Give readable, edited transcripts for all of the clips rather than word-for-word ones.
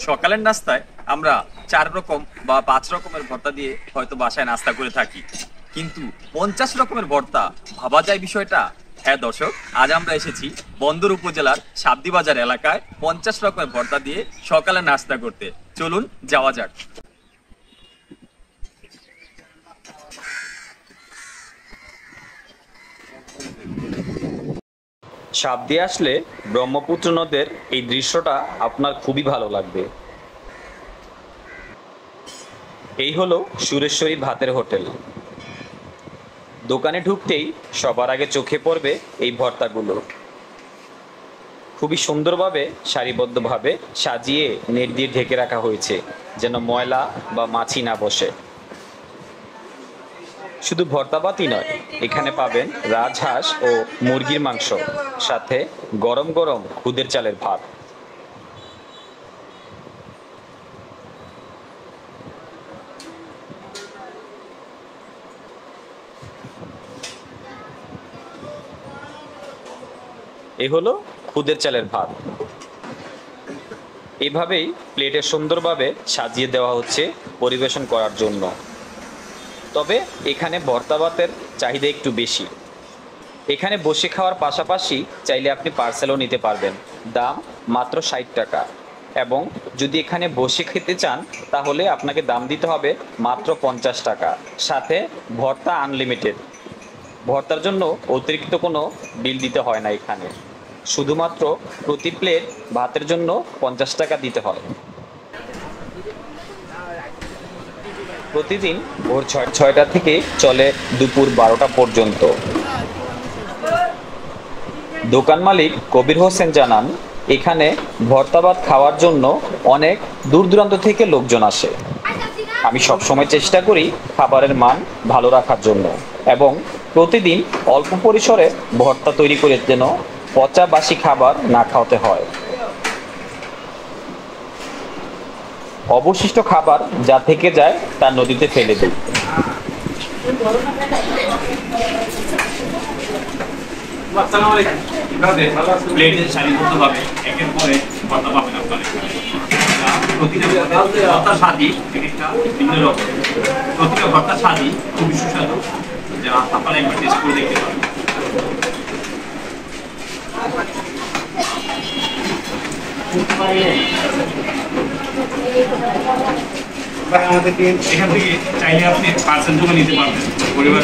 সকালের নাস্তায় আমরা 4 রকম বা 5 রকমের ভর্তা দিয়ে হয়তো বাসায় নাস্তা করে থাকি, কিন্তু 50 রকমের ভর্তা ভাবা যায় বিষয়টা? হ্যাঁ দর্শক, আজ আমরা এসেছি বন্দর উপজেলার সাবদি বাজার এলাকায় 50 রকমের ভর্তা দিয়ে সকালে নাস্তা করতে। চলুন যাওয়া যাক। সাবদি আসলে ব্রহ্মপুত্র নদের এই দৃশ্যটা আপনার খুবই ভালো লাগবে। এই হলো সুরেশ্বরী ভাতের হোটেল। দোকানে ঢুকতেই সবার আগে চোখে পড়বে এই ভর্তাগুলো। খুবই সুন্দরভাবে সারিবদ্ধভাবে সাজিয়ে নেট দিয়ে ঢেকে রাখা হয়েছে, যেন ময়লা বা মাছি না বসে। শুধু ভর্তাবাতি নয়, এখানে পাবেন রাজহাঁস ও মুরগির মাংস, সাথে গরম গরম খুদের চালের ভাত। এ হলো খুদের চালের ভাত। এভাবেই প্লেটে সুন্দরভাবে সাজিয়ে দেওয়া হচ্ছে পরিবেশন করার জন্য। তবে এখানে ভর্তা ভাতের চাহিদা একটু বেশি। এখানে বসে খাওয়ার পাশাপাশি চাইলে আপনি পার্সেলও নিতে পারবেন। দাম মাত্র 60 টাকা। এবং যদি এখানে বসে খেতে চান তাহলে আপনাকে দাম দিতে হবে মাত্র 50 টাকা, সাথে ভর্তা আনলিমিটেড। ভর্তার জন্য অতিরিক্ত কোনো বিল দিতে হয় না এখানে। শুধুমাত্র প্রতি প্লেট ভাতের জন্য 50 টাকা দিতে হয়। প্রতিদিন ভোর 6টা থেকে চলে দুপুর 12টা পর্যন্ত। দোকান মালিক কবির হোসেন জানান, এখানে ভর্তা ভাত খাওয়ার জন্য অনেক দূর দূরান্ত থেকে লোকজন আসে। আমি সবসময় চেষ্টা করি খাবারের মান ভালো রাখার জন্য, এবং প্রতিদিন অল্প পরিসরে ভর্তা তৈরি করে যেন পচা বাসি খাবার না খাওয়াতে হয়। অবশিষ্ট খাবার যা থেকে যায় তা নদীতে ফেলে দিই। প্লেটে সারিবদ্ধভাবে একের পরে ভর্তা পাবেন আপনারা এখানে। প্রতিটা ভর্তার স্বাদই একটা ভিন্ন রকম। প্রতিটা ভর্তার স্বাদই খুবই সুস্বাদু, যা আপনারা একবার টেস্ট করে দেখতে পারেন। এখান থেকে চাইলে আপনি পার্সেল জমা নিতে পারবেন পরিবার।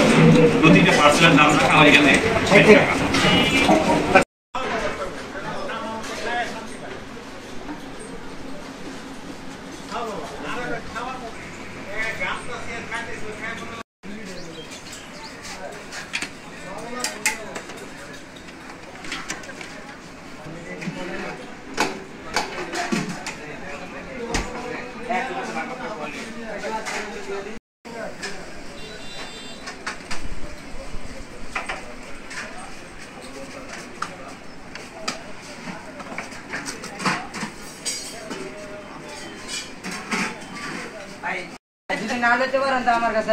প্রতিটা পার্সেলের দাম রাখা হয় এখানে 60 টাকা। যদি না নিতে পারেন তো আমার কাছে